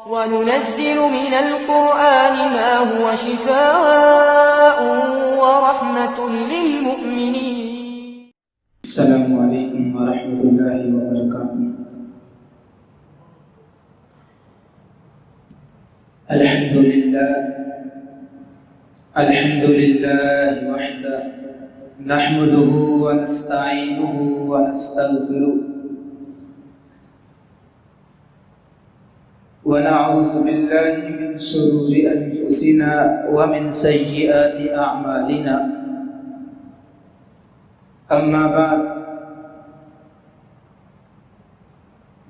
وننزل من القرآن ما هو شفاء ورحمة للمؤمنين. السلام عليكم ورحمة الله وبركاته. الحمد لله وحده نحمده ونستعينه ونستغفره ونعوذ بالله من شرور أنفسنا ومن سيئات أعمالنا. أما بعد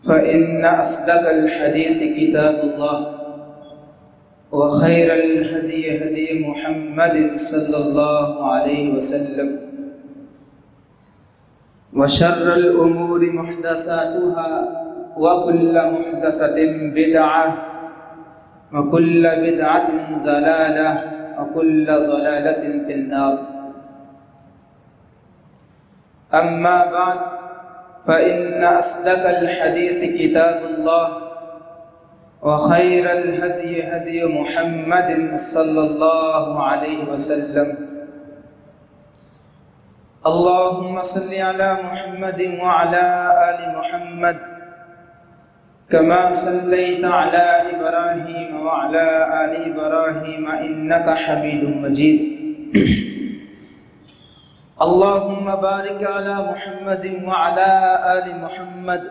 فإن أصدق الحديث كتاب الله وخير الهدي هدي محمد صلى الله عليه وسلم وشر الأمور محدثاتها وكل محدثة بدعة وكل بدعة ضلالة وكل ضلالة في النار. أما بعد فإن أصدق الحديث كتاب الله وخير الهدي هدي محمد صلى الله عليه وسلم. اللهم صل على محمد وعلى آل محمد كما صليت على إبراهيم وعلى آل إبراهيم إنك حميد مجيد. اللهم بارك على محمد وعلى آل محمد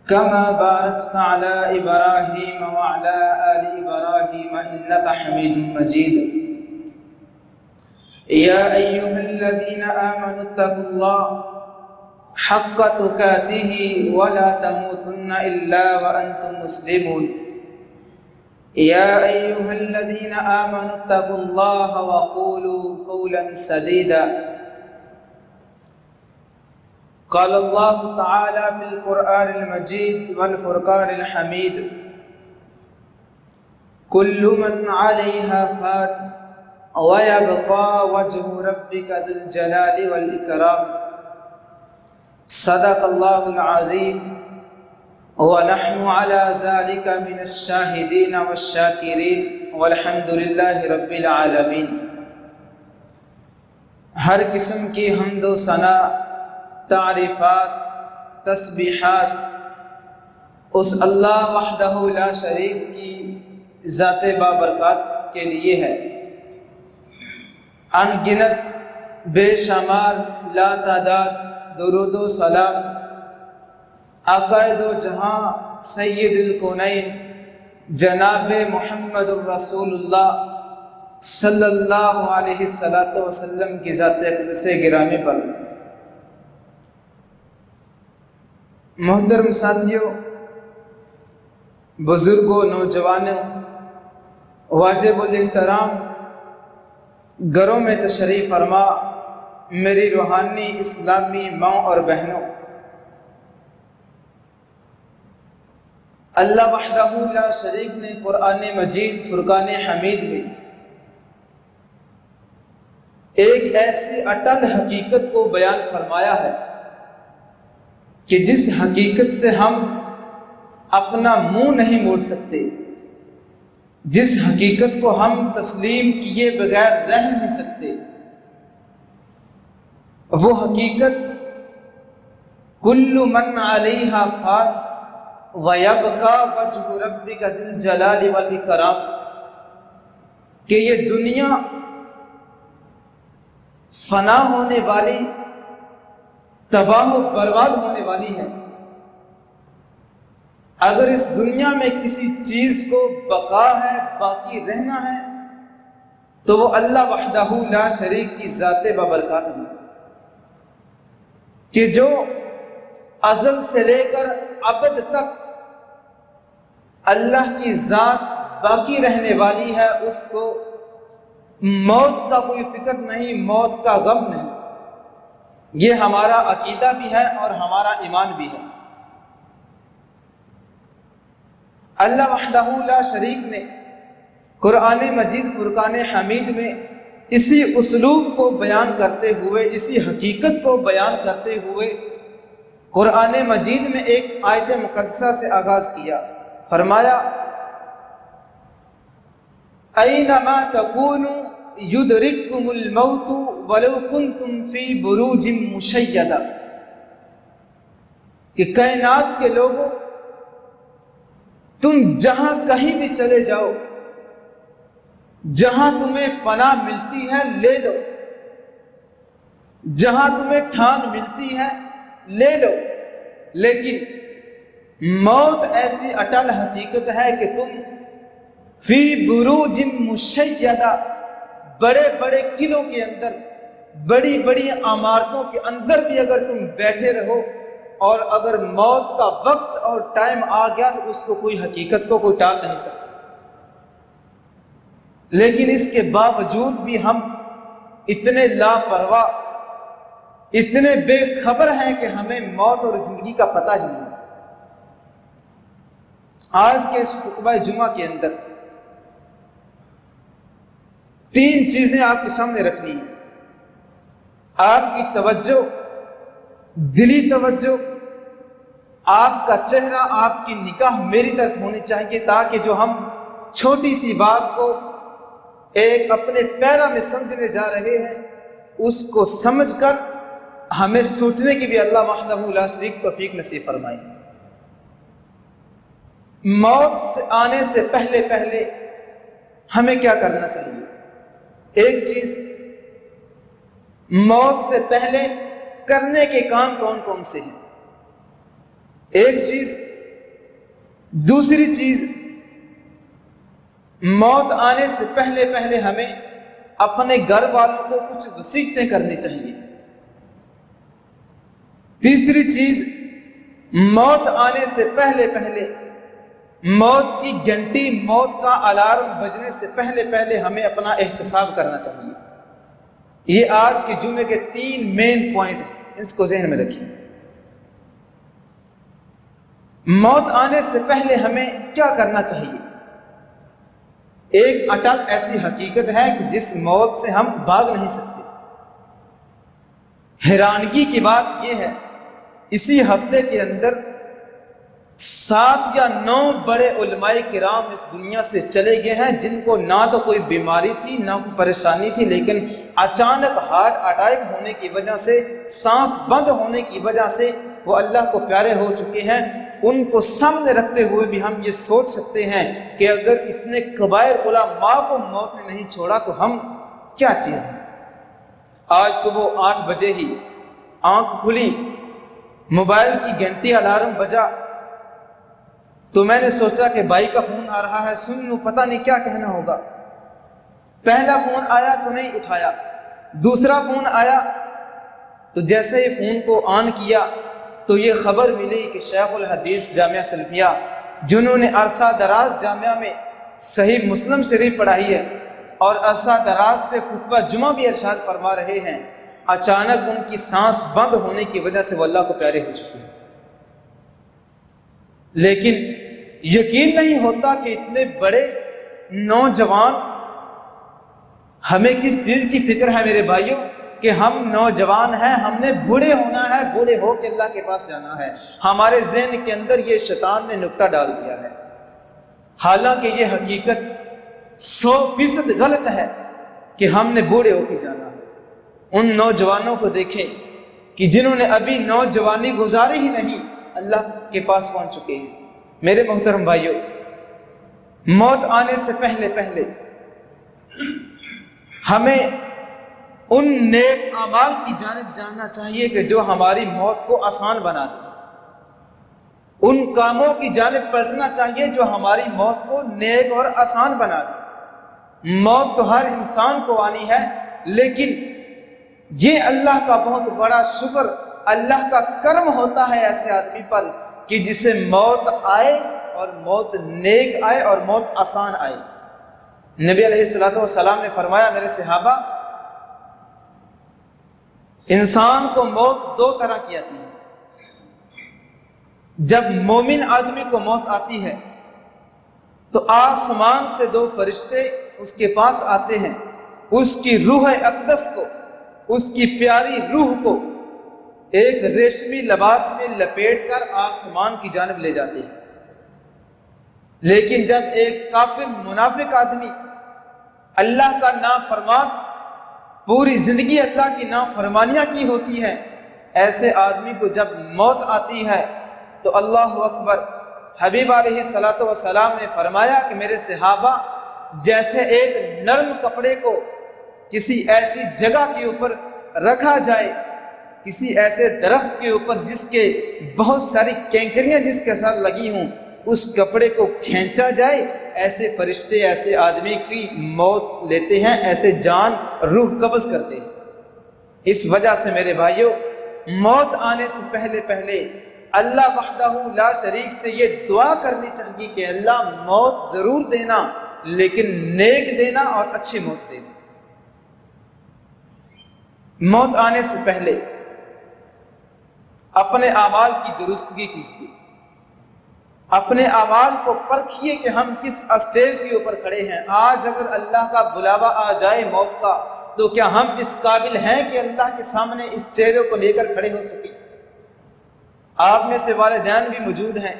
كما باركت على إبراهيم وعلى آل إبراهيم إنك حميد مجيد. يا أيها الذين آمنوا اتقوا الله حق تقاته ولا تموتن إلا وأنتم مسلمون. يا أيها الذين آمنوا اتقوا الله وقولوا قولا سديدا. قال الله تعالى في القرآن المجيد والفرقان الحميد: كل من عليها فان ويبقى وجه ربك ذو الجلال والإكرام. صدق الله العظيم ونحن على ذلك من الشاهدين والشاکرین والحمد للہ رب العالمین. ہر قسم کی حمد و ثنا، تعریفات، تسبیحات اس اللہ وحدہ لا شریک کی ذات بابرکات کے لیے ہے. ان گنت بے شمار لا تعداد درود و سلام آقائے دو جہاں سید الکونین جناب محمد الرسول اللہ صلی اللہ علیہ وسلم کی ذات اقدس گرامی پر. محترم ساتھیوں، بزرگوں، نوجوانوں، واجب الاحترام گھروں میں تشریف فرما میری روحانی اسلامی ماں اور بہنوں، اللہ وحدہ لا شریک نے قرآن مجید فرقان حمید میں ایک ایسی اٹل حقیقت کو بیان فرمایا ہے کہ جس حقیقت سے ہم اپنا منہ نہیں موڑ سکتے، جس حقیقت کو ہم تسلیم کیے بغیر رہ نہیں سکتے. وہ حقیقت کل من علیہا فان وَيَبْقَى وَجْهُ رَبِّكَ ذِي الْجَلَالِ وَالْإِكْرَامِ کہ یہ دنیا فنا ہونے والی، تباہ و برباد ہونے والی ہے. اگر اس دنیا میں کسی چیز کو بقا ہے، باقی رہنا ہے، تو وہ اللہ وحدہ لا شریک کی ذات بابرکات ہے کہ جو ازل سے لے کر ابد تک اللہ کی ذات باقی رہنے والی ہے. اس کو موت کا کوئی فکر نہیں، موت کا غم نہیں. یہ ہمارا عقیدہ بھی ہے اور ہمارا ایمان بھی ہے. اللہ وحدہ لا شریک نے قرآن مجید فرقان حمید میں اسی اسلوب کو بیان کرتے ہوئے، اسی حقیقت کو بیان کرتے ہوئے قرآن مجید میں ایک آیت مقدسہ سے آغاز کیا. فرمایا اینما تکونوا یدرککم الموت ولو کنتم فی بروج مشیدہ، کہ کائنات کے لوگوں تم جہاں کہیں بھی چلے جاؤ، جہاں تمہیں پناہ ملتی ہے لے لو، جہاں تمہیں ٹھان ملتی ہے لے لو، لیکن موت ایسی اٹل حقیقت ہے کہ تم فی بروج مشیدہ، بڑے بڑے قلعوں کے اندر، بڑی بڑی عمارتوں کے اندر بھی اگر تم بیٹھے رہو اور اگر موت کا وقت اور ٹائم آ گیا تو اس کو کوئی حقیقت کو کوئی ٹال نہیں سکتا۔ لیکن اس کے باوجود بھی ہم اتنے لاپرواہ، اتنے بے خبر ہیں کہ ہمیں موت اور زندگی کا پتہ ہی نہیں۔ آج کے اس خطبہ جمعہ کے اندر تین چیزیں آپ کے سامنے رکھنی ہیں۔ آپ کی توجہ، دلی توجہ، آپ کا چہرہ، آپ کی نگاہ میری طرف ہونی چاہیے، تاکہ جو ہم چھوٹی سی بات کو ایک اپنے پیرا میں سمجھنے جا رہے ہیں اس کو سمجھ کر ہمیں سوچنے کی بھی اللہ وحدہ لا شریک توفیق نصیب فرمائے۔ موت سے آنے سے پہلے پہلے ہمیں کیا کرنا چاہیے؟ ایک چیز، موت سے پہلے کرنے کے کام کون کون سے ہیں، ایک چیز۔ دوسری چیز، موت آنے سے پہلے پہلے ہمیں اپنے گھر والوں کو کچھ وصیتیں کرنی چاہیے۔ تیسری چیز، موت آنے سے پہلے پہلے، موت کی گھنٹی، موت کا الارم بجنے سے پہلے پہلے ہمیں اپنا احتساب کرنا چاہیے۔ یہ آج کے جمعے کے تین مین پوائنٹ ہیں، اس کو ذہن میں رکھیں۔ موت آنے سے پہلے ہمیں کیا کرنا چاہیے؟ ایک اٹل ایسی حقیقت ہے کہ جس موت سے ہم بھاگ نہیں سکتے۔ حیرانگی کی بات یہ ہے، اسی ہفتے کے اندر 7 یا 9 بڑے علماء کرام اس دنیا سے چلے گئے ہیں، جن کو نہ تو کوئی بیماری تھی نہ کوئی پریشانی تھی، لیکن اچانک ہارٹ اٹیک ہونے کی وجہ سے، سانس بند ہونے کی وجہ سے وہ اللہ کو پیارے ہو چکے ہیں۔ ان کو سامنے رکھتے ہوئے بھی ہم یہ سوچ سکتے ہیں کہ اگر اتنے کبائر علماء کو موت نے نہیں چھوڑا تو ہم کیا چیز ہیں۔ آج صبح 8 بجے ہی آنکھ کھلی، موبائل کی گھنٹی الارم بجا تو میں نے سوچا کہ بھائی کا فون آ رہا ہے، سن لوں، پتہ نہیں کیا کہنا ہوگا۔ پہلا فون آیا تو نہیں اٹھایا، دوسرا فون آیا تو جیسے ہی فون کو آن کیا تو یہ خبر ملی کہ شیخ الحدیث جامعہ سلفیہ، جنہوں نے عرصہ دراز جامعہ میں صحیح مسلم شریف پڑھائی ہے اور عرصہ دراز سے خطبہ جمعہ بھی ارشاد فرما رہے ہیں، اچانک ان کی سانس بند ہونے کی وجہ سے وہ اللہ کو پیارے ہو چکے ہیں۔ لیکن یقین نہیں ہوتا کہ اتنے بڑے نوجوان، ہمیں کس چیز کی فکر ہے میرے بھائیوں کہ ہم نوجوان ہیں، ہم نے بوڑھے ہونا ہے، بوڑھے ہو کے اللہ کے پاس جانا ہے۔ ہمارے ذہن کے اندر یہ شیطان نے نکتہ ڈال دیا ہے، حالانکہ یہ حقیقت 100% غلط ہے کہ ہم نے بوڑھے ہو کے جانا ہے۔ ان نوجوانوں کو دیکھیں کہ جنہوں نے ابھی نوجوانی گزاری ہی نہیں، اللہ کے پاس پہنچ چکے ہیں۔ میرے محترم بھائیوں، موت آنے سے پہلے پہلے ہمیں ان نیک اعمال کی جانب جانا چاہیے کہ جو ہماری موت کو آسان بنا دے، ان کاموں کی جانب پلٹنا چاہیے جو ہماری موت کو نیک اور آسان بنا دے۔ موت تو ہر انسان کو آنی ہے، لیکن یہ اللہ کا بہت بڑا شکر، اللہ کا کرم ہوتا ہے ایسے آدمی پر کہ جسے موت آئے اور موت نیک آئے اور موت آسان آئے۔ نبی علیہ السلام نے فرمایا، میرے صحابہ، انسان کو موت 2 طرح کی آتی ہے۔ جب مومن آدمی کو موت آتی ہے تو آسمان سے 2 فرشتے اس کے پاس آتے ہیں، اس کی روح اقدس کو، اس کی پیاری روح کو ایک ریشمی لباس میں لپیٹ کر آسمان کی جانب لے جاتے ہیں۔ لیکن جب ایک کافر منافق آدمی اللہ کا نافرمان پوری زندگی اللہ کی نافرمانیاں کی ہوتی ہیں، ایسے آدمی کو جب موت آتی ہے تو اللہ اکبر، حبیب علیہ الصلوۃ والسلام نے فرمایا کہ میرے صحابہ جیسے ایک نرم کپڑے کو کسی ایسی جگہ کے اوپر رکھا جائے، کسی ایسے درخت کے اوپر جس کے بہت ساری کینکریاں جس کے ساتھ لگی ہوں، اس کپڑے کو کھینچا جائے، ایسے فرشتے ایسے آدمی کی موت لیتے ہیں، ایسے جان روح قبض کرتے ہیں۔ اس وجہ سے میرے بھائیوں، موت آنے سے پہلے پہلے اللہ وحدہ لا شریک سے یہ دعا کرنی چاہیے کہ اللہ موت ضرور دینا، لیکن نیک دینا اور اچھی موت دینا۔ موت آنے سے پہلے اپنے اعمال کی درستگی کیجیے، اپنے اعمال کو پرکھیے کہ ہم کس اسٹیج کے اوپر کھڑے ہیں۔ آج اگر اللہ کا بلاوا آ جائے موت کا، تو کیا ہم اس قابل ہیں کہ اللہ کے سامنے اس چہرے کو لے کر کھڑے ہو سکیں؟ آپ میں سے والدین بھی موجود ہیں،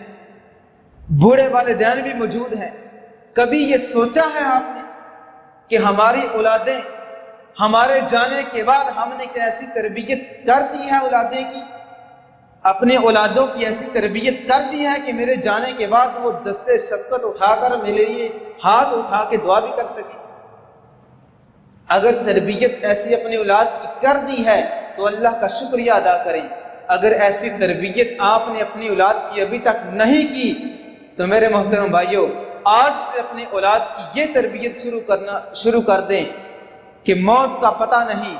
بوڑھے والدین بھی موجود ہیں۔ کبھی یہ سوچا ہے آپ نے کہ ہماری اولادیں ہمارے جانے کے بعد ہم نے کیسی تربیت کر دی ہے اولادیں کی؟ اپنی اولادوں کی ایسی تربیت کر دی ہے کہ میرے جانے کے بعد وہ دستے شفقت اٹھا کر میرے لیے ہاتھ اٹھا کے دعا بھی کر سکیں؟ اگر تربیت ایسی اپنی اولاد کی کر دی ہے تو اللہ کا شکریہ ادا کریں۔ اگر ایسی تربیت آپ نے اپنی اولاد کی ابھی تک نہیں کی تو میرے محترم بھائیوں، آج سے اپنی اولاد کی یہ تربیت شروع کر دیں کہ موت کا پتہ نہیں،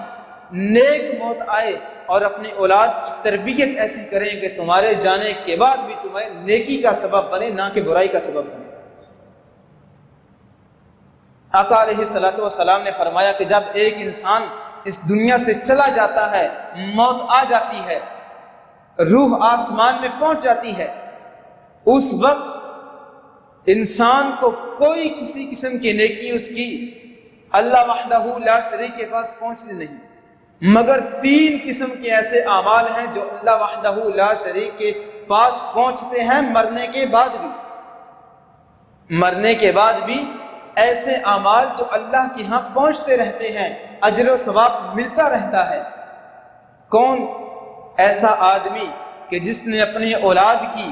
نیک موت آئے، اور اپنی اولاد کی تربیت ایسی کریں کہ تمہارے جانے کے بعد بھی تمہیں نیکی کا سبب بنے، نہ کہ برائی کا سبب بنے۔ آقا علیہ الصلوۃ والسلام نے فرمایا کہ جب ایک انسان اس دنیا سے چلا جاتا ہے، موت آ جاتی ہے، روح آسمان میں پہنچ جاتی ہے، اس وقت انسان کو کوئی کسی قسم کی نیکی اس کی اللہ وحدہ لا شریک کے پاس پہنچتی نہیں، مگر 3 قسم کے ایسے اعمال ہیں جو اللہ وحدہ لا شریک کے پاس پہنچتے ہیں مرنے کے بعد بھی۔ مرنے کے بعد بھی ایسے اعمال جو اللہ کے ہاں پہنچتے رہتے ہیں، اجر و ثواب ملتا رہتا ہے۔ کون ایسا آدمی کہ جس نے اپنی اولاد کی،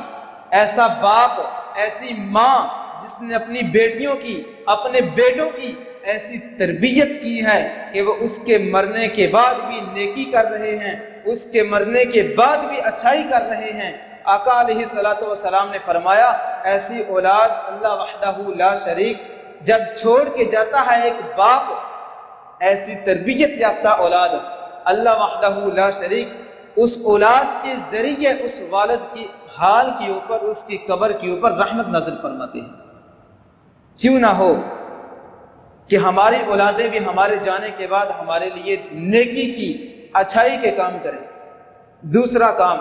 ایسا باپ، ایسی ماں جس نے اپنی بیٹیوں کی، اپنے بیٹوں کی ایسی تربیت کی ہے کہ وہ اس کے مرنے کے بعد بھی نیکی کر رہے ہیں، اس کے مرنے کے بعد بھی اچھائی کر رہے ہیں۔ آقا علیہ الصلوۃ والسلام نے فرمایا ایسی اولاد اللہ وحدہ لا شریک جب چھوڑ کے جاتا ہے ایک باپ، ایسی تربیت یافتہ اولاد، اللہ وحدہ لا شریک اس اولاد کے ذریعے اس والد کی حال کے اوپر، اس کی قبر کے اوپر رحمت نازل فرماتے ہیں۔ کیوں نہ ہو کہ ہماری اولادیں بھی ہمارے جانے کے بعد ہمارے لیے نیکی کی، اچھائی کے کام کریں۔ دوسرا کام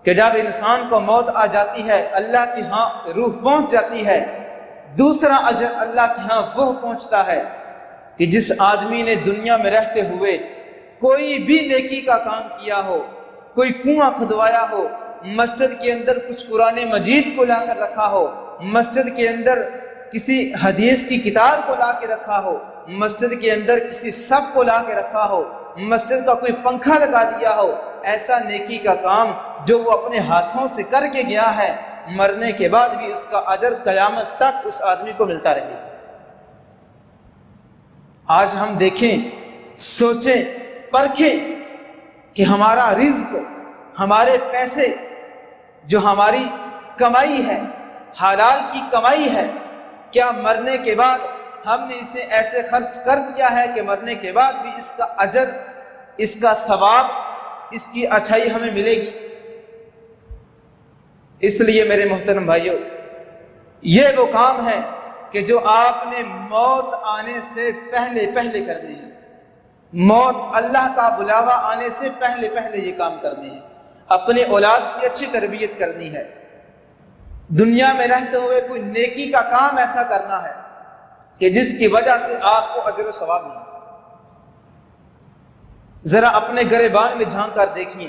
کہ جب انسان کو موت آ جاتی ہے، اللہ کے ہاں روح پہنچ جاتی ہے، دوسرا اجر اللہ کے ہاں وہ پہنچتا ہے کہ جس آدمی نے دنیا میں رہتے ہوئے کوئی بھی نیکی کا کام کیا ہو، کوئی کنواں کھدوایا ہو، مسجد کے اندر کچھ قرآن مجید کو لا کر رکھا ہو، مسجد کے اندر کسی حدیث کی کتاب کو لا کے رکھا ہو، مسجد کے اندر کسی صف کو لا کے رکھا ہو، مسجد کا کوئی پنکھا لگا دیا ہو، ایسا نیکی کا کام جو وہ اپنے ہاتھوں سے کر کے گیا ہے، مرنے کے بعد بھی اس کا اجر قیامت تک اس آدمی کو ملتا رہے گا۔ آج ہم دیکھیں، سوچیں، پرکھیں کہ ہمارا رزق، ہمارے پیسے جو ہماری کمائی ہے، حلال کی کمائی ہے، کیا مرنے کے بعد ہم نے اسے ایسے خرچ کر دیا ہے کہ مرنے کے بعد بھی اس کا اجر، اس کا ثواب، اس کی اچھائی ہمیں ملے گی؟ اس لیے میرے محترم بھائیوں، یہ وہ کام ہے کہ جو آپ نے موت آنے سے پہلے پہلے کرنے ہیں، موت اللہ کا بلاوا آنے سے پہلے پہلے یہ کام کرنے ہیں۔ اپنے اولاد کی اچھی تربیت کرنی ہے، دنیا میں رہتے ہوئے کوئی نیکی کا کام ایسا کرنا ہے کہ جس کی وجہ سے آپ کو اجر و ثواب ملے۔ ذرا اپنے گریبان میں جھانک کر دیکھیے،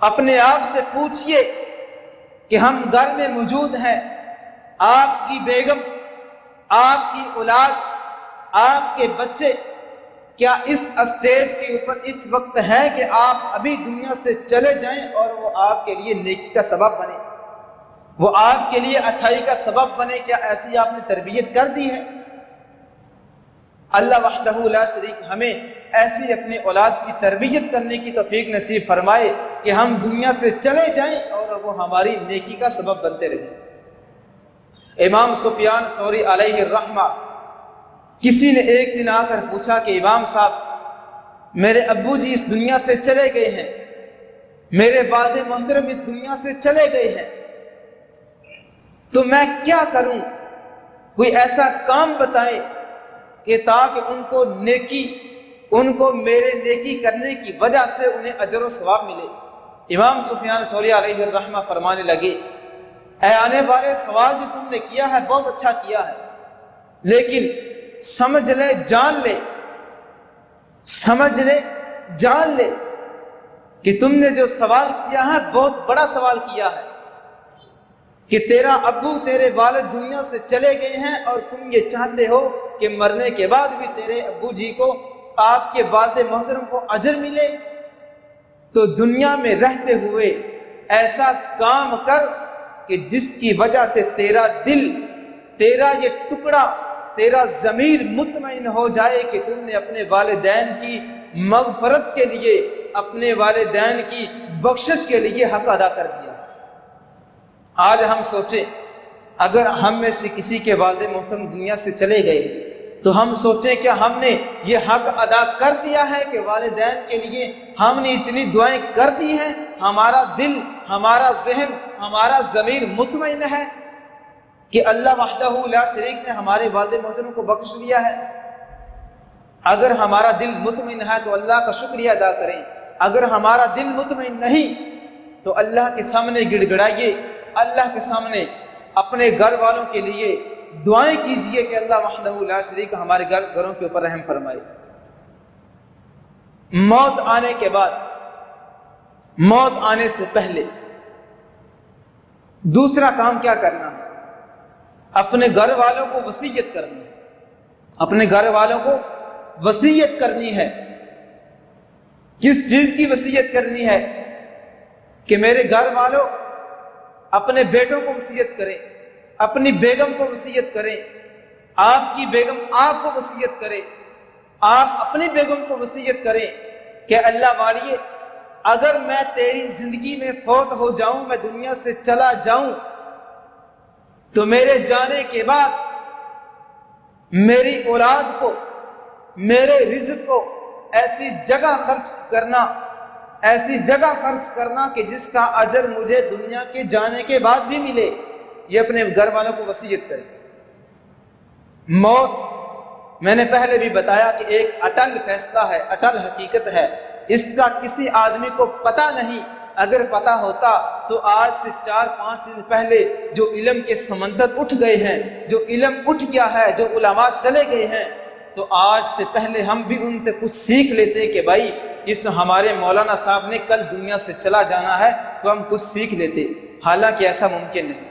اپنے آپ سے پوچھئے کہ ہم گھر میں موجود ہیں، آپ کی بیگم آپ کی اولاد، آپ کے بچے کیا اس اسٹیج کے اوپر اس وقت ہے کہ آپ ابھی دنیا سے چلے جائیں اور وہ آپ کے لیے نیکی کا سبب بنے، وہ آپ کے لیے اچھائی کا سبب بنے؟ کیا ایسی آپ نے تربیت کر دی ہے؟ اللہ وحدہ لا شریک ہمیں ایسی اپنی اولاد کی تربیت کرنے کی توفیق نصیب فرمائے کہ ہم دنیا سے چلے جائیں اور وہ ہماری نیکی کا سبب بنتے رہیں۔ امام سفیان ثوری علیہ الرحمہ، کسی نے ایک دن آ کر پوچھا کہ امام صاحب، میرے ابو جی اس دنیا سے چلے گئے ہیں، میرے والد محترم اس دنیا سے چلے گئے ہیں، تو میں کیا کروں؟ کوئی ایسا کام بتائیں کہ تاکہ ان کو میرے نیکی کرنے کی وجہ سے انہیں اجر و ثواب ملے۔ امام سفیان ثوری علیہ الرحمہ فرمانے لگے، اے آنے والے، سوال جو تم نے کیا ہے بہت اچھا کیا ہے، لیکن سمجھ لے، جان لے کہ تم نے جو سوال کیا ہے بہت بڑا سوال کیا ہے، کہ تیرا ابو، تیرے والد دنیا سے چلے گئے ہیں اور تم یہ چاہتے ہو کہ مرنے کے بعد بھی تیرے ابو جی کو، آپ کے والد محترم کو اجر ملے، تو دنیا میں رہتے ہوئے ایسا کام کر کہ جس کی وجہ سے تیرا دل، تیرا یہ ٹکڑا، تیرا ضمیر مطمئن ہو جائے کہ تم نے اپنے والدین کی مغفرت کے لیے، اپنے والدین کی بخشش کے لیے حق ادا کر دیا۔ آج ہم سوچیں، اگر ہم میں سے کسی کے والد محترم دنیا سے چلے گئے تو ہم سوچیں کیا ہم نے یہ حق ادا کر دیا ہے کہ والدین کے لیے ہم نے اتنی دعائیں کر دی ہیں؟ ہمارا دل، ہمارا ذہن، ہمارا ضمیر مطمئن ہے کہ اللہ وحدہ لا شریک نے ہمارے والد محترم کو بخش دیا ہے؟ اگر ہمارا دل مطمئن ہے تو اللہ کا شکریہ ادا کریں، اگر ہمارا دل مطمئن نہیں تو اللہ کے سامنے گڑ گڑائیے، اللہ کے سامنے اپنے گھر والوں کے لیے دعائیں کیجئے کہ اللہ وحدہ لا شریک ہمارے گھروں کے اوپر رحم فرمائے۔ موت آنے کے بعد، موت آنے سے پہلے دوسرا کام کیا کرنا ہے؟ اپنے گھر والوں کو وصیت کرنی ہے، اپنے گھر والوں کو وصیت کرنی ہے۔ کس چیز کی وصیت کرنی ہے؟ کہ میرے گھر والوں اپنے بیٹوں کو وصیت کریں، اپنی بیگم کو وصیت کریں، آپ کی بیگم آپ کو وصیت کرے، آپ اپنی بیگم کو وصیت کریں کہ اللہ والیے، اگر میں تیری زندگی میں فوت ہو جاؤں، میں دنیا سے چلا جاؤں، تو میرے جانے کے بعد میری اولاد کو، میرے رزق کو ایسی جگہ خرچ کرنا کہ جس کا اجر مجھے دنیا کے جانے کے بعد بھی ملے۔ یہ اپنے گھر والوں کو وصیت کرے۔ موت، میں نے پہلے بھی بتایا کہ ایک اٹل فیصلہ ہے، اٹل حقیقت ہے، اس کا کسی آدمی کو پتہ نہیں۔ اگر پتہ ہوتا تو آج سے 4-5 دن پہلے جو علم کے سمندر اٹھ گئے ہیں، جو علم اٹھ گیا ہے، جو علماء چلے گئے ہیں، تو آج سے پہلے ہم بھی ان سے کچھ سیکھ لیتے کہ بھائی اس ہمارے مولانا صاحب نے کل دنیا سے چلا جانا ہے، تو ہم کچھ سیکھ لیتے۔ حالانکہ ایسا ممکن نہیں۔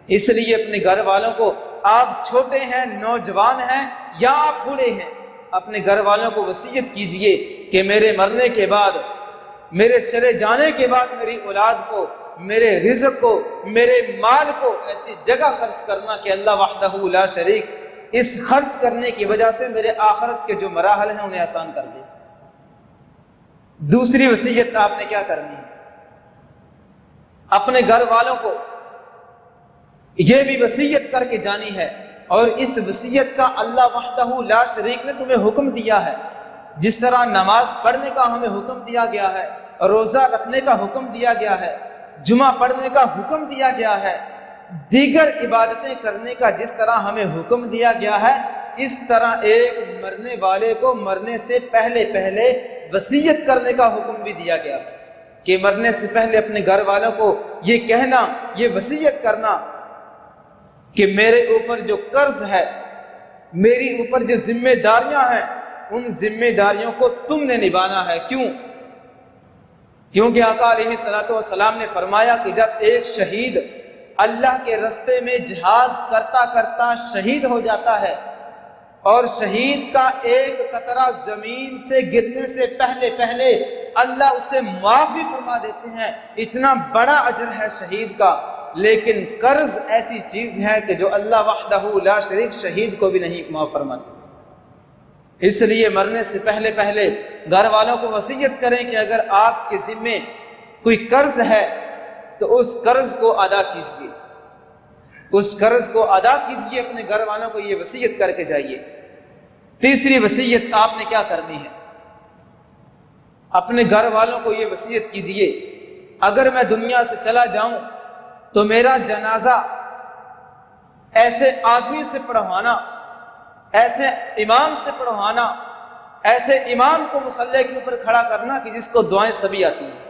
اس لیے اپنے گھر والوں کو، آپ چھوٹے ہیں، نوجوان ہیں یا آپ بوڑھے ہیں، اپنے گھر والوں کو وصیت کیجئے کہ میرے مرنے کے بعد، میرے چلے جانے کے بعد میری اولاد کو، میرے رزق کو، میرے مال کو ایسی جگہ خرچ کرنا کہ اللہ وحدہ لا شریک اس خرچ کرنے کی وجہ سے میرے آخرت کے جو مراحل ہیں انہیں آسان کر دے۔ دوسری وصیت آپ نے کیا کرنی ہے؟ اپنے گھر والوں کو یہ بھی وصیت کر کے جانی ہے، اور اس وصیت کا اللہ وحدہ لا شریک نے تمہیں حکم دیا ہے۔ جس طرح نماز پڑھنے کا ہمیں حکم دیا گیا ہے، روزہ رکھنے کا حکم دیا گیا ہے، جمعہ پڑھنے کا حکم دیا گیا ہے، دیگر عبادتیں کرنے کا جس طرح ہمیں حکم دیا گیا ہے، اس طرح ایک مرنے والے کو مرنے سے پہلے وصیت کرنے کا حکم بھی دیا گیا ہے کہ مرنے سے پہلے اپنے گھر والوں کو یہ کہنا، یہ وصیت کرنا کہ میرے اوپر جو قرض ہے، میری اوپر جو ذمہ داریاں ہیں، ان ذمہ داریوں کو تم نے نبھانا ہے۔ کیونکہ آقا علیہ الصلوۃ والسلام نے فرمایا کہ جب ایک شہید اللہ کے راستے میں جہاد کرتا کرتا شہید ہو جاتا ہے، اور شہید کا ایک قطرہ زمین سے گرنے سے پہلے پہلے اللہ اسے معاف بھی فرما دیتے ہیں۔ اتنا بڑا اجر ہے شہید کا۔ لیکن قرض ایسی چیز ہے کہ جو اللہ وحدہ لا شریک شہید کو بھی نہیں معاف فرماتے۔ اس لیے مرنے سے پہلے پہلے گھر والوں کو وصیت کریں کہ اگر آپ کے ذمے کوئی قرض ہے تو اس قرض کو ادا کیجیے، اس قرض کو ادا کیجیے، اپنے گھر والوں کو یہ وصیت کر کے جائیے۔ تیسری وصیت آپ نے کیا کرنی ہے؟ اپنے گھر والوں کو یہ وصیت کیجیے، اگر میں دنیا سے چلا جاؤں تو میرا جنازہ ایسے آدمی سے پڑھوانا، ایسے امام سے پڑھوانا، ایسے امام کو مصلی کے اوپر کھڑا کرنا کہ جس کو دعائیں سبھی آتی ہیں،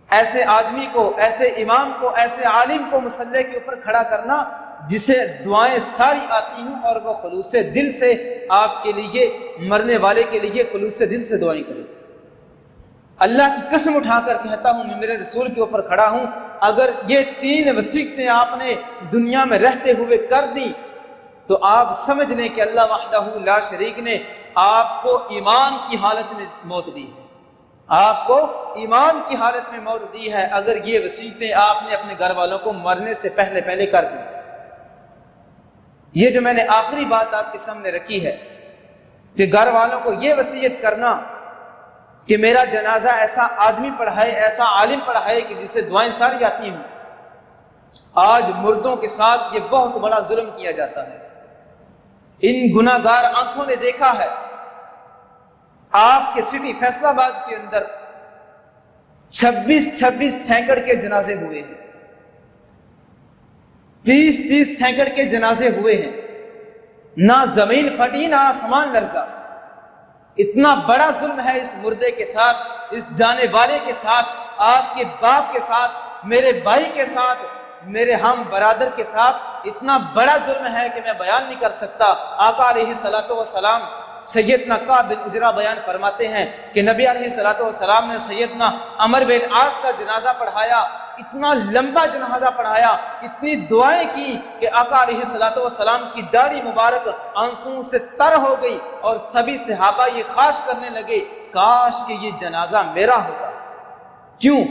ایسے آدمی کو، ایسے امام کو، ایسے عالم کو مصلی کے اوپر کھڑا کرنا جسے دعائیں ساری آتی ہوں، اور وہ خلوص دل سے آپ کے لیے، مرنے والے کے لیے خلوص دل سے دعائیں کرے۔ اللہ کی قسم اٹھا کر کہتا ہوں، میں میرے رسول کے اوپر کھڑا ہوں، اگر یہ 3 وصیتیں آپ نے دنیا میں رہتے ہوئے کر دی تو آپ سمجھ لیں کہ اللہ وحدہ لا شریک نے آپ کو ایمان کی حالت میں موت دی ہے، آپ کو ایمان کی حالت میں موت دی ہے اگر یہ وصیتیں آپ نے اپنے گھر والوں کو مرنے سے پہلے پہلے کر دی۔ یہ جو میں نے آخری بات آپ کے سامنے رکھی ہے کہ گھر والوں کو یہ وصیت کرنا کہ میرا جنازہ ایسا آدمی پڑھائے، ایسا عالم پڑھائے کہ جسے دعائیں ساری آتی ہوں۔ آج مردوں کے ساتھ یہ بہت بڑا ظلم کیا جاتا ہے۔ ان گناہ گار آنکھوں نے دیکھا ہے، آپ کے سٹی فیصل آباد کے اندر 26 سینکڑ کے جنازے ہوئے ہیں، 30 سینکڑ کے جنازے ہوئے ہیں، نہ زمین پھٹی نہ آسمان لرزا۔ اتنا بڑا ظلم ہے اس مردے کے ساتھ، اس جانے والے کے ساتھ، آپ کے باپ کے ساتھ، میرے بھائی کے ساتھ، میرے ہم برادر کے ساتھ اتنا بڑا ظلم ہے کہ میں بیان نہیں کر سکتا۔ آقا علیہ الصلوۃ والسلام سیدنا کعب بن عجرہ بیان فرماتے ہیں کہ نبی علیہ الصلوۃ والسلام نے سیدنا عمر بن عاص کا جنازہ پڑھایا، اتنا لمبا جنازہ پڑھایا، اتنی دعائیں کی کہ آقا علیہ الصلوۃ والسلام کی داڑھی مبارک آنسوؤں سے تر ہو گئی، اور سبھی صحابہ یہ خواہش کرنے لگے کاش کہ یہ جنازہ میرا ہوتا۔ کیوں؟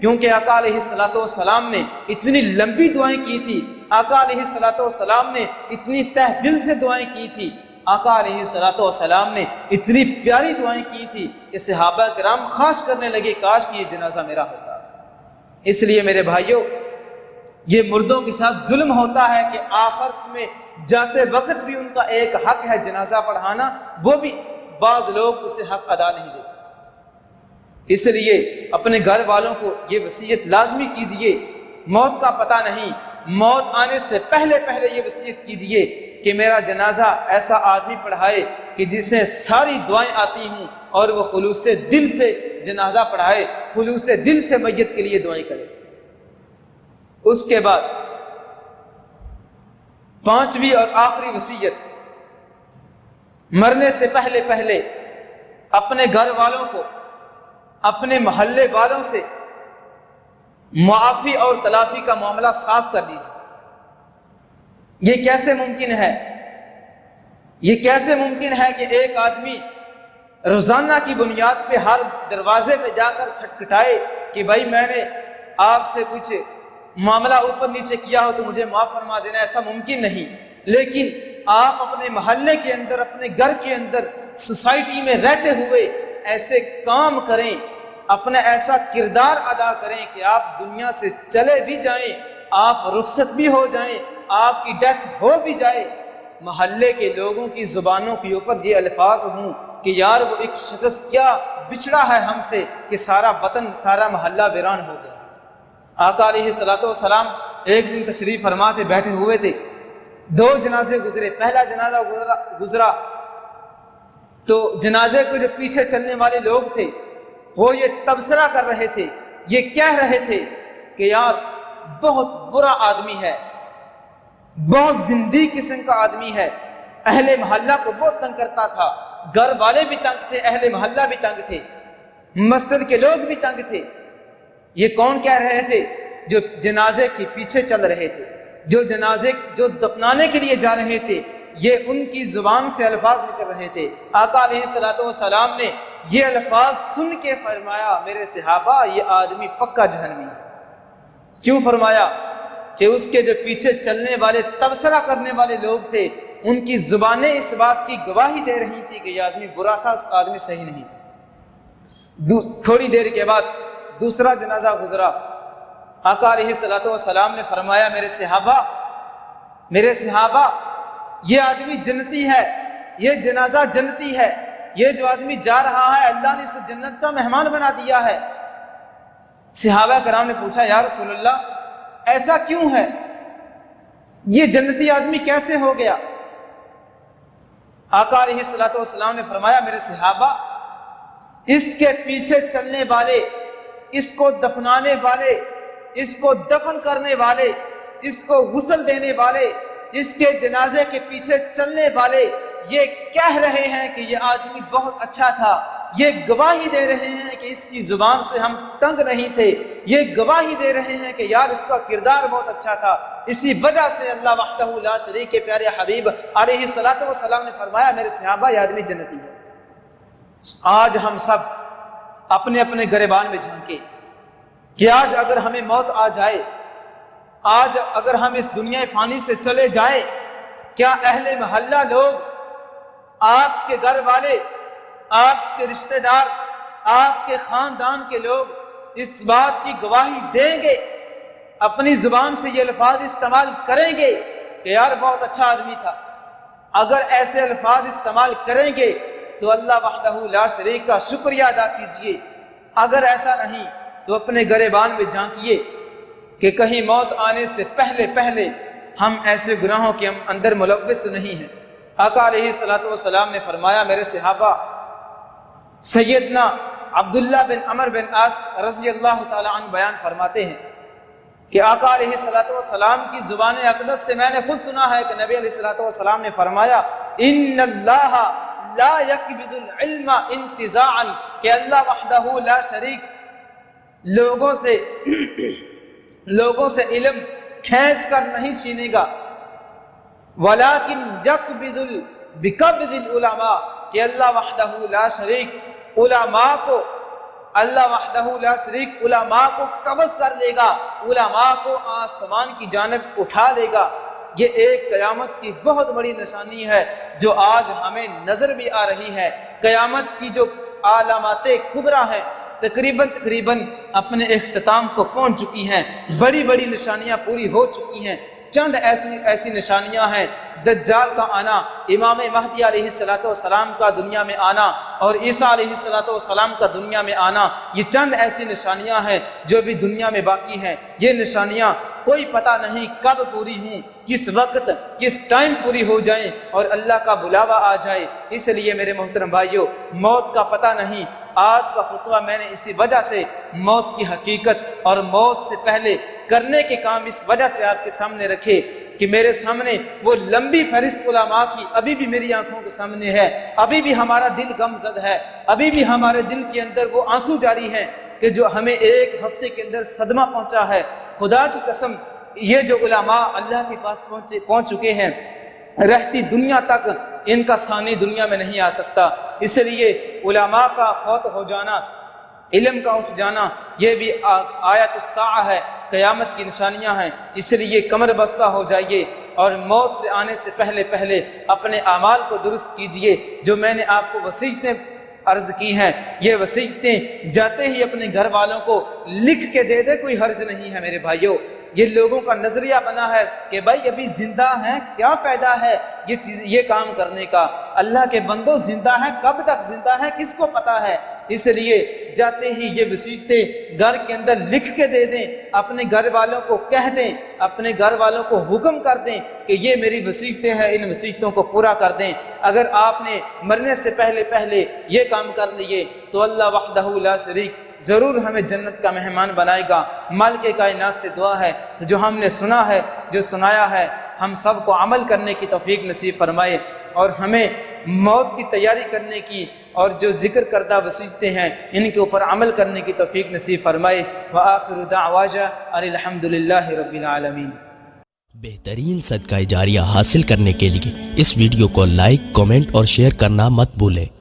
کیونکہ آقا علیہ الصلوۃ والسلام نے اتنی لمبی دعائیں کی تھی، آقا علیہ الصلوۃ والسلام نے اتنی تہ دل سے دعائیں کی تھی، آقا علیہ الصلوۃ والسلام نے اتنی پیاری دعائیں کی تھی کہ صحابہ کرام خواہش کرنے لگے کاش کہ یہ جنازہ میرا ہوتا۔ اس لیے میرے بھائیوں، یہ مردوں کے ساتھ ظلم ہوتا ہے کہ آخرت میں جاتے وقت بھی ان کا ایک حق ہے جنازہ پڑھانا، وہ بھی بعض لوگ اسے حق ادا نہیں دیتے۔ اس لیے اپنے گھر والوں کو یہ وصیت لازمی کیجئے، موت کا پتہ نہیں، موت آنے سے پہلے پہلے یہ وصیت کیجئے کہ میرا جنازہ ایسا آدمی پڑھائے کہ جسے ساری دعائیں آتی ہوں، اور وہ خلوص دل سے جنازہ پڑھائے، خلوص دل سے میت کے لیے دعائیں کرے۔ اس کے بعد 5ویں اور آخری وصیت، مرنے سے پہلے پہلے اپنے گھر والوں کو، اپنے محلے والوں سے معافی اور تلافی کا معاملہ صاف کر دیجیے۔ یہ کیسے ممکن ہے؟ یہ کیسے ممکن ہے کہ ایک آدمی روزانہ کی بنیاد پہ ہر دروازے پہ جا کر کھٹکھٹائے کہ بھائی میں نے آپ سے کچھ معاملہ اوپر نیچے کیا ہو تو مجھے معاف فرما دینا؟ ایسا ممکن نہیں۔ لیکن آپ اپنے محلے کے اندر، اپنے گھر کے اندر، سوسائٹی میں رہتے ہوئے ایسے کام کریں، اپنا ایسا کردار ادا کریں کہ آپ دنیا سے چلے بھی جائیں، آپ رخصت بھی ہو جائیں، آپ کی ڈیتھ ہو بھی جائے، محلے کے لوگوں کی زبانوں کے اوپر یہ الفاظ ہوں کہ یار وہ ایک شخص کیا بچڑا ہے ہم سے کہ سارا وطن، سارا محلہ ویران ہو گیا۔ آقا علیہ الصلوۃ والسلام ایک دن تشریف فرما تھے، بیٹھے ہوئے تھے، 2 جنازے گزرے۔ پہلا جنازہ گزرا تو جنازے کو جو پیچھے چلنے والے لوگ تھے وہ یہ تبصرہ کر رہے تھے، یہ کہہ رہے تھے کہ یار بہت برا آدمی ہے، بہت زندی قسم کا آدمی ہے، اہل محلہ کو بہت تنگ کرتا تھا، گھر والے بھی تنگ تھے، اہل محلہ بھی تنگ تھے، مسجد کے لوگ بھی تنگ تھے۔ یہ کون کہہ رہے تھے؟ جو جنازے کے پیچھے چل رہے تھے، جو دفنانے کے لیے جا رہے تھے، یہ ان کی زبان سے الفاظ نکل رہے تھے۔ آقا علیہ الصلوۃ والسلام نے یہ الفاظ سن کے فرمایا میرے صحابہ یہ آدمی پکا جہنمی ہے۔ کیوں فرمایا؟ کہ اس کے جو پیچھے چلنے والے تبصرہ کرنے والے لوگ تھے، ان کی زبانیں اس بات کی گواہی دے رہی تھی کہ یہ آدمی برا تھا، اس آدمی صحیح نہیں تھا۔ تھوڑی دیر کے بعد دوسرا جنازہ گزرا۔ آقا علیہ الصلوۃ والسلام نے فرمایا میرے صحابہ یہ آدمی جنتی ہے، یہ جنازہ جنتی ہے، یہ جو آدمی جا رہا ہے اللہ نے اسے جنت کا مہمان بنا دیا ہے۔ صحابہ کرام نے پوچھا یا رسول اللہ ایسا کیوں ہے؟ یہ جنتی آدمی کیسے ہو گیا؟ آقا علیہ الصلوۃ والسلام نے فرمایا میرے صحابہ اس کے پیچھے چلنے والے، اس کو دفنانے والے، اس کو دفن کرنے والے، اس کو غسل دینے والے، اس کے جنازے کے پیچھے چلنے والے یہ کہہ رہے ہیں کہ یہ آدمی بہت اچھا تھا، یہ گواہی دے رہے ہیں کہ اس کی زبان سے ہم تنگ نہیں تھے، یہ گواہی دے رہے ہیں کہ یار اس کا کردار بہت اچھا تھا۔ اسی وجہ سے اللہ وحدہ لا شریک کے پیارے حبیب علیہ الصلوۃ والسلام نے فرمایا میرے صحابہ یہ آدمی جنتی ہے۔ آج ہم سب اپنے اپنے گریبان میں جھانکے کہ آج اگر ہمیں موت آ جائے، آج اگر ہم اس دنیا فانی سے چلے جائیں، کیا اہل محلہ لوگ، آپ کے گھر والے، آپ کے رشتہ دار، آپ کے خاندان کے لوگ اس بات کی گواہی دیں گے، اپنی زبان سے یہ الفاظ استعمال کریں گے کہ یار بہت اچھا آدمی تھا؟ اگر ایسے الفاظ استعمال کریں گے تو اللہ وحدہ لا شریک کا شکریہ ادا کیجئے۔ اگر ایسا نہیں تو اپنے گریبان میں جھانکیے کہ کہیں موت آنے سے پہلے ہم ایسے گناہوں کے اندر ملوث نہیں ہیں۔ آقا علیہ الصلوۃ والسلام نے فرمایا میرے صحابہ سیدنا عبداللہ بن عمر بن عاص رضی اللہ تعالی عنہ بیان فرماتے ہیں کہ آقا علیہ الصلوۃ والسلام کی زبان اقدس سے میں نے خود سنا ہے کہ نبی علیہ الصلوۃ والسلام نے فرمایا ان اللہ لا یقبض العلم انتزاعا، کہ اللہ وحدہ لا شریک لوگوں سے علم کھینچ کر نہیں چھینے گا، ولیکن یقبض بقبض العلماء، کہ اللہ وحدہ لا شریک علماء کو، اللہ وحدہ لا شریک علماء کو قبض کر لے گا، علماء کو آسمان کی جانب اٹھا لے گا۔ یہ ایک قیامت کی بہت بڑی نشانی ہے جو آج ہمیں نظر بھی آ رہی ہے۔ قیامت کی جو علامات کبریٰ ہیں تقریباً اپنے اختتام کو پہنچ چکی ہیں، بڑی بڑی نشانیاں پوری ہو چکی ہیں۔ چند ایسی نشانیاں ہیں، دجال کا آنا، امام مہدی علیہ الصلوۃ والسلام کا دنیا میں آنا، اور عیسیٰ علیہ الصلوۃ والسلام کا دنیا میں آنا۔ یہ چند ایسی نشانیاں ہیں جو بھی دنیا میں باقی ہیں۔ یہ نشانیاں کوئی پتہ نہیں کب پوری ہوں، کس وقت کس ٹائم پوری ہو جائیں اور اللہ کا بلاوا آ جائے۔ اس لیے میرے محترم بھائیوں موت کا پتہ نہیں۔ آج کا خطبہ میں نے اسی وجہ سے موت کی حقیقت اور موت سے پہلے کرنے کے کام اس وجہ سے آپ کے سامنے رکھے کہ میرے سامنے وہ لمبی فہرست علماء کی ابھی بھی میری آنکھوں کے سامنے ہے، ابھی بھی ہمارا دل غم زد ہے، ابھی بھی ہمارے دل کے اندر وہ آنسو جاری ہیں کہ جو ہمیں ایک ہفتے کے اندر صدمہ پہنچا ہے۔ خدا کی قسم یہ جو علماء اللہ کے پاس پہنچ چکے ہیں، رہتی دنیا تک ان کا ثانی دنیا میں نہیں آ سکتا۔ اس لیے علماء کا فوت ہو جانا، علم کا اٹھ جانا، یہ بھی آیت الساعہ ہے، قیامت کی نشانیاں ہیں۔ اس لیے کمر بستہ ہو جائیے اور موت سے آنے سے پہلے اپنے اعمال کو درست کیجئے۔ جو میں نے آپ کو وصیتیں عرض کی ہیں، یہ وصیتیں جاتے ہی اپنے گھر والوں کو لکھ کے دے دے، کوئی حرج نہیں ہے میرے بھائیوں۔ یہ لوگوں کا نظریہ بنا ہے کہ بھائی ابھی زندہ ہیں، کیا فائدہ ہے یہ کام کرنے کا؟ اللہ کے بندوں زندہ ہیں، کب تک زندہ ہیں کس کو پتا ہے؟ اس لیے جاتے ہی یہ وصیتیں گھر کے اندر لکھ کے دے دیں، اپنے گھر والوں کو کہہ دیں، اپنے گھر والوں کو حکم کر دیں کہ یہ میری وصیتیں ہیں، ان وصیتوں کو پورا کر دیں۔ اگر آپ نے مرنے سے پہلے یہ کام کر لیے تو اللہ وحدہ لا شریک ضرور ہمیں جنت کا مہمان بنائے گا۔ مالک کائنات سے دعا ہے جو ہم نے سنا ہے، جو سنایا ہے، ہم سب کو عمل کرنے کی توفیق نصیب فرمائے اور ہمیں موت کی تیاری کرنے کی اور جو ذکر کردہ وصیتیں ہیں ان کے اوپر عمل کرنے کی توفیق نصیب فرمائے۔ وآخر دعوانا ان الحمد للہ رب العالمین۔ بہترین صدقہ جاریہ حاصل کرنے کے لیے اس ویڈیو کو لائک، کمنٹ اور شیئر کرنا مت بھولیں۔